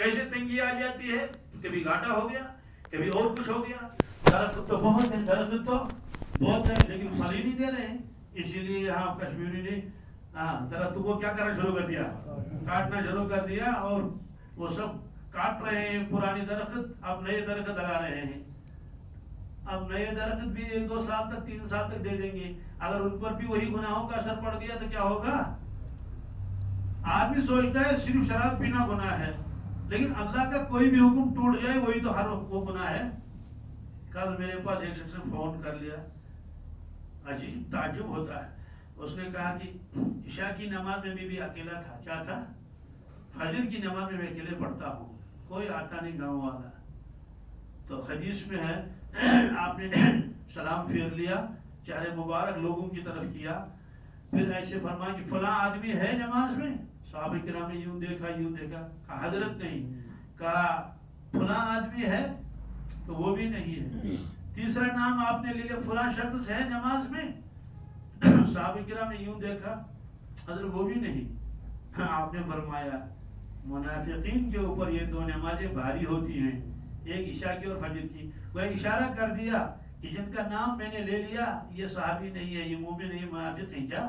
कैसे तंगी आ जाती है, कभी घाटा हो गया, कभी और कुछ हो गया। दरख्त तो बहुत है, दरख्त तो बहुत है, लेकिन फल ही नहीं दे रहे हैं। इसीलिए यहाँ कश्मीरी ने दरख्त को क्या करना शुरू कर दिया, काटना शुरू कर दिया, और वो सब काट रहे हैं पुरानी दरख्त, अब नए दरख्त लगा रहे हैं। अब नए दरख्त भी 1-2 साल तक 3 साल तक दे देंगे, अगर उन पर भी वही गुनाहों का असर पड़ गया तो क्या होगा। आदमी सोचता है सिर्फ शराब पीना गुनाह है, लेकिन अल्लाह का कोई भी हुक्म टूट जाए वही तो हर वो गुनाह है। कल मेरे पास एक शख्स ने फोन कर लिया, अजीब ताज्जुब होता है। उसने कहा कि इशा की नमाज में भी अकेला था, क्या था, फजर की नमाज में मैं अकेले पढ़ता हूँ, कोई आता नहीं गाँव वाला। तो हदीस में है आपने सलाम फेर लिया, चेहरे मुबारक लोगों की तरफ किया, फिर ऐसे फरमाया कि फला आदमी है नमाज में। सहाबा किराम ने यूं देखा, कहा हजरत नहीं, कहा फला आदमी है, तो वो भी नहीं है। तीसरा नाम आपने ले लिया, फला शख्स है नमाज में। सहाबा किराम ने यूं देखा, हजरत वो भी नहीं। आपने फरमाया मुनाफिकीन के ऊपर ये 2 नमाजें भारी होती हैं, एक इशा की और फजर की। वह इशारा कर दिया कि जिनका नाम मैंने ले लिया ये सहाबी नहीं है, ये मोमिन नहीं, मुनाफिक है क्या।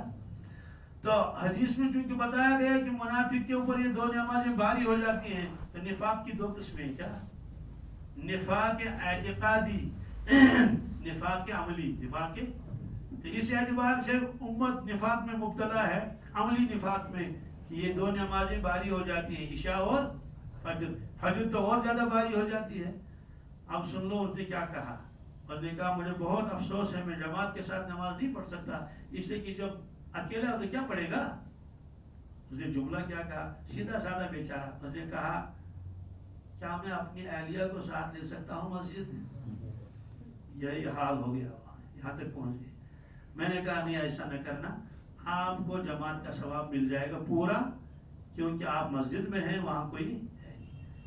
तो हदीस में चूंकि बताया गया कि मुनाफिक के ऊपर ये 2 नमाजें भारी हो जाती हैं, तो निफाक की 2 किस्में क्या, निफाक एतिकादी, निफाक अमली, निफाक के। तो इस एतबार से उम्मत निफाक में मुब्तला है, अमली निफाक में, कि ये 2 नमाजें भारी हो जाती हैं, इशा और फजर। फजर तो और ज्यादा भारी हो जाती है। अब सुन लो उसने क्या कहा। उसने कहा मुझे बहुत अफसोस है, मैं जमात के साथ नमाज नहीं पढ़ सकता, इसलिए कि जब अकेला हो तो क्या पढ़ेगा। उसने जुमला क्या कहा, सीधा साधा बेचारा। उसने कहा क्या मैं अपनी अहलिया को साथ ले सकता हूँ मस्जिद। यही हाल हो गया, यहाँ तक पहुँच गए। मैंने कहा नहीं, ऐसा न करना, आपको जमात का सवाब मिल जाएगा पूरा, क्योंकि आप मस्जिद में हैं, वहाँ कोई है।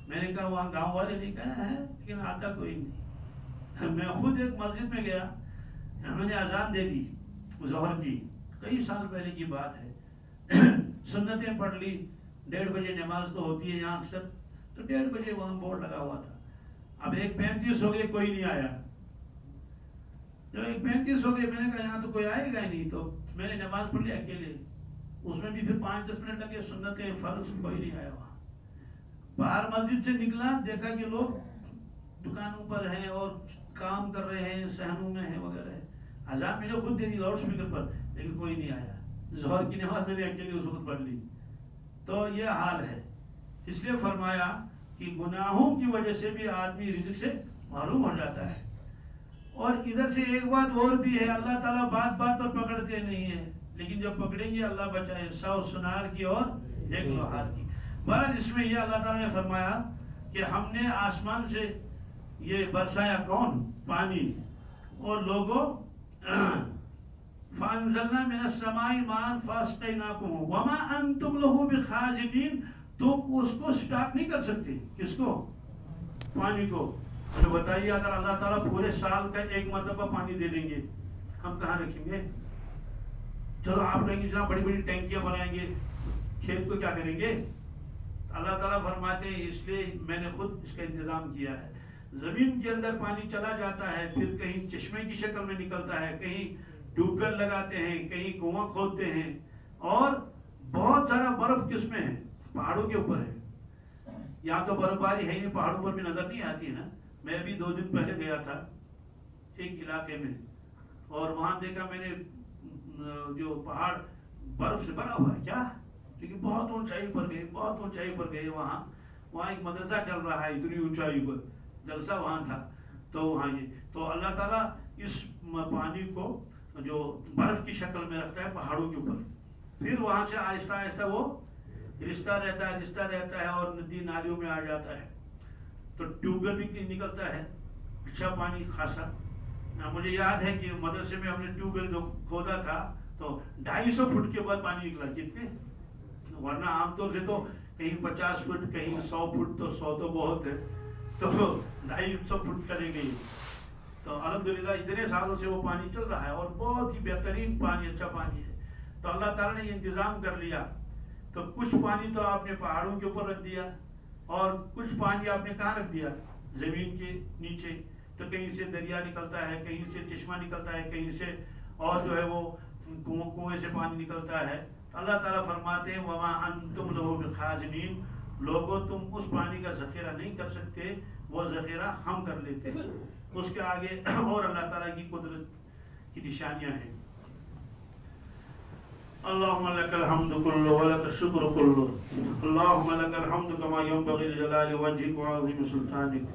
मैंने कहा वहाँ गांव वाले नहीं कहा है, लेकिन आता कोई नहीं। मैं खुद एक मस्जिद में गया, मैंने अजान दे दी ज़ोहर की, कई साल पहले की बात है। सुन्नतें पढ़ ली, 1:30 बजे नमाज तो होती है यहाँ अक्सर, तो 1:30 बजे वहाँ बोर्ड लगा हुआ था। अब 1:35 हो गए, कोई नहीं आया। जब 1:35 हो गए, मैंने कहा यहाँ तो कोई आएगा ही नहीं, तो मैंने नमाज पढ़ ली अकेले। उसमें भी फिर 5-10 मिनट लगे, सुन्नतें फर्ज, कोई नहीं आया वहाँ। बाहर मस्जिद से निकला, देखा कि लोग दुकानों पर हैं और काम कर रहे हैं, सहनों में हैं वगैरह। अजान मैंने खुद दे दी लाउड स्पीकर पर, लेकिन कोई नहीं आया। ज़ोहर की नमाज मैंने अकेले उस वक्त पढ़ ली। तो ये हाल है। इसलिए फरमाया कि गुनाहों की वजह से भी आदमी रिज़्क़ से महरूम हो जाता है। और इधर से एक बात और भी है, अल्लाह ताला बात बात पर पकड़ते नहीं है, लेकिन जब पकड़ेंगे अल्लाह बचाए, 100 सुनार की और 1 लोहार की। बहरहाल इसमें यह अल्लाह ताला ने फरमाया कि हमने आसमान से ये बरसाया कौन, पानी, और लोगों फानज़लना मिनस समाई मान फास्क़ैनाकुम वमा अंतुम लहू बिखाज़िनीन। तुम उसको स्टॉक नहीं कर सकते, किसको, पानी को। तो बताइए अगर अल्लाह ताला पूरे साल का 1 मरतबा पानी दे देंगे, हम कहाँ रखेंगे। चलो आप कहेंगे जहाँ बड़ी बड़ी टैंकियां बनाएंगे, खेत को क्या करेंगे। अल्लाह ताला फरमाते हैं इसलिए मैंने खुद इसका इंतजाम किया है। जमीन के अंदर पानी चला जाता है, फिर कहीं चश्मे की शक्ल में निकलता है, कहीं ट्यूबवेल लगाते हैं, कहीं कुआं खोदते हैं, और बहुत सारा बर्फ किसमें है, पहाड़ों के ऊपर है। यहाँ तो बर्फबारी है नहीं, पहाड़ों पर भी नजर नहीं आती है ना। मैं भी 2 दिन पहले गया था एक इलाके में, और वहां देखा मैंने जो पहाड़ बर्फ से भरा हुआ है क्या, लेकिन बहुत ऊंचाई पर गए, बहुत ऊंचाई पर गए। वहाँ एक मदरसा चल रहा है, इतनी ऊंचाई पर जलसा वहाँ था। तो वहाँ ये तो अल्लाह ताला इस पानी को जो बर्फ की शक्ल में रखता है पहाड़ों के ऊपर, फिर वहाँ से आहिस्ता आहिस्ता वो रिश्ता रहता है और नदी नालियों में आ जाता है। तो ट्यूबवेल भी निकलता है, अच्छा पानी खासा। मुझे याद है कि मदरसे में हमने ट्यूबवेल जो खोदा था तो 250 फुट के बाद पानी निकला, कितने, वरना आमतौर से तो कहीं 50 फुट कहीं 100 फुट, तो 100 तो बहुत है, तो 250 फुट चले गई। तो अल्हम्दुलिल्लाह इतने सालों से वो पानी चल रहा है और बहुत ही बेहतरीन पानी, अच्छा पानी है। तो अल्लाह ताला ने इंतजाम कर लिया। तो कुछ पानी तो आपने पहाड़ों के ऊपर रख दिया, اور کچھ پانی آپ نے کہاں رکھ دیا؟ زمین کے نیچے. تو کہیں سے دریا نکلتا ہے, کہیں سے چشمہ نکلتا ہے, کہیں سے اور جو ہے وہ کنویں سے پانی نکلتا ہے. اللہ تعالیٰ فرماتے ہیں وما انتم لہ بخازنین, لوگوں تم اس پانی کا ذخیرہ نہیں کر سکتے, وہ ذخیرہ ہم کر لیتے ہیں. اس کے آگے اور اللہ تعالیٰ کی قدرت کی نشانیاں ہیں. اللهم لك الحمد كله ولك الشكر كله, اللهم لك الحمد كما ينبغي لجلال وجهك وعظيم سلطانك.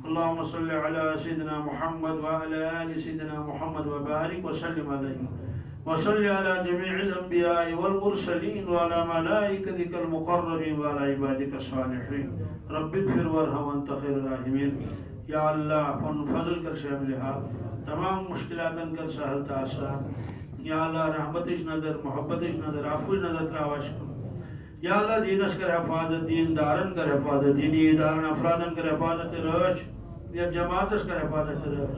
اللهم صل على سيدنا محمد وعلى آل سيدنا محمد وبارك وسلم عليه, وصل على جميع الأنبياء والمرسلين وعلى ملائكتك المقربين وعلى عبادك الصالحين. رب اغفر وارحم وانت خير الراحمين. یا اللہ اپن فضل کر شاملہا, تمام مشکلاتن کر سہل آسان. یا اللہ رحمتش نظر, محبتش نظر, عفوش نظر تراوش کر. یا اللہ دینش کر حفاظت, دین دارن کر حفاظت, دینی ادارن افرادن کر حفاظت رچ, یا جماعتش کر حفاظت رچ,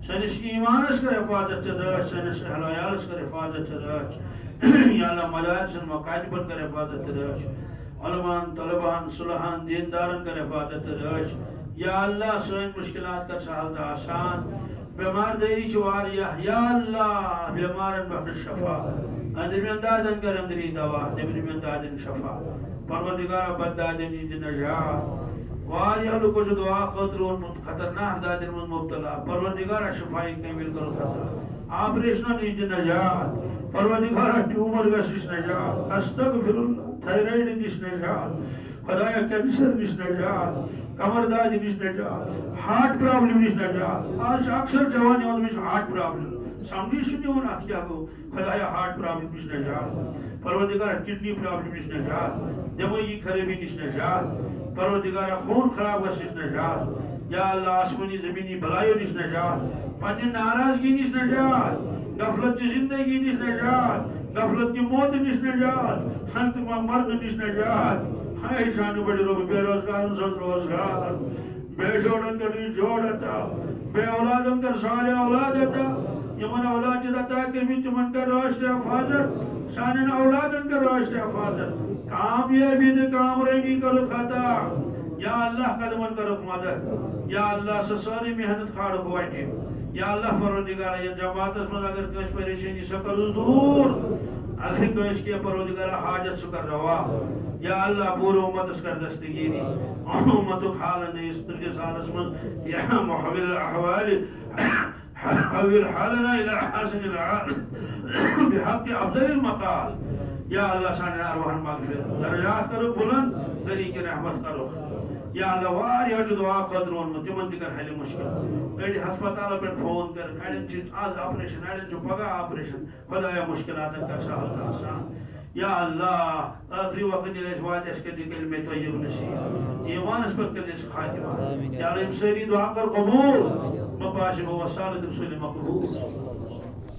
سنس ایمانش کر حفاظت رچ, سنس اہل عیالش کر حفاظت رچ. یا اللہ مدارسن مقاجبن کر حفاظت رچ, علمان طلبان صلحان دیندارن کر حفاظت رچ. یا اللہ سوئن مشکلات کا سہل آسان, بیمار دیری چواریا, یا اللہ بیمارن بخش شفا, اندرین دادن کرم دری دوا, اندرین دادن شفا, پروردگار بد دادن نیز نجات, واریا لکو جو دعا خطرون خطرناک دادن من مبتلا, پروردگار شفائی کمیل کرو خطر, آپریشن نیز نجات, پروردگار ٹیومر گسش نجات, استغفر اللہ, تھائرائیڈ نیز نجات, خدایا کینسر نیز نجات, کمر داد نیز نجات, ہارٹ پرابلم نیز نجات. آج اکثر جوانی ہونے میں ہارٹ پرابلم سمجھی سنی ہونا کیا کو, خدایا ہارٹ پرابلم نیز نجات, پروردگار کڈنی پرابلم نیز نجات, دماغی خرابی نیز نجات, پروردگار خون خراب گسش نجات. یا اللہ آسمانی زمینی بلائیو نیز نجات, پنی ناراضگی نیز نجات, غفلت کی زندگی نیز نجات, غفلت کی موت نیز نجات, خنت مرگ نیز نجات. ہائے شان بڑی لوگ بے روزگارن سے روزگار, بے شوڑن کر جوڑتا, بے اولادن کر صالح اولاد اتا, یمن اولاد جدتا کرمی تمن کر راشت حفاظت, سانن اولادن کر راشت حفاظت, کامیابی دے کام رہنی کرو خطا. یا اللہ قدمن کرو مدد, یا اللہ سساری محنت کھاڑو گوائنی. یا اللہ پروردگار یا جماعت اس میں اگر کس پریشانی سکر دور, اگر کوئی کیا پروردگار حاجت سکر روا. یا اللہ پور امت اس کر دستگیری, امت حالن اس ترک سالس من, یا محول الاحوال حول حالنا الى حسن العال بحق افضل المقال. یا اللہ سانے ارواحن مغفر درجات کرو بلند, طریق رحمت کرو. یا اللہ واری حج دعا قدرون متمن دکر حل مشکل, ایڈی ہسپتال پر فون کر, ایڈن چیز آز آپریشن, ایڈن جو پگا آپریشن, خدایا مشکلات کا سہل آسان. یا اللہ آخری وقت دل ازواج اس کے دل میں طیب نصیب, ایمان اس پر کدیس خاتمہ. یا اللہ امسیری دعا کر قبول, مباشر و وصالت رسول مقبول.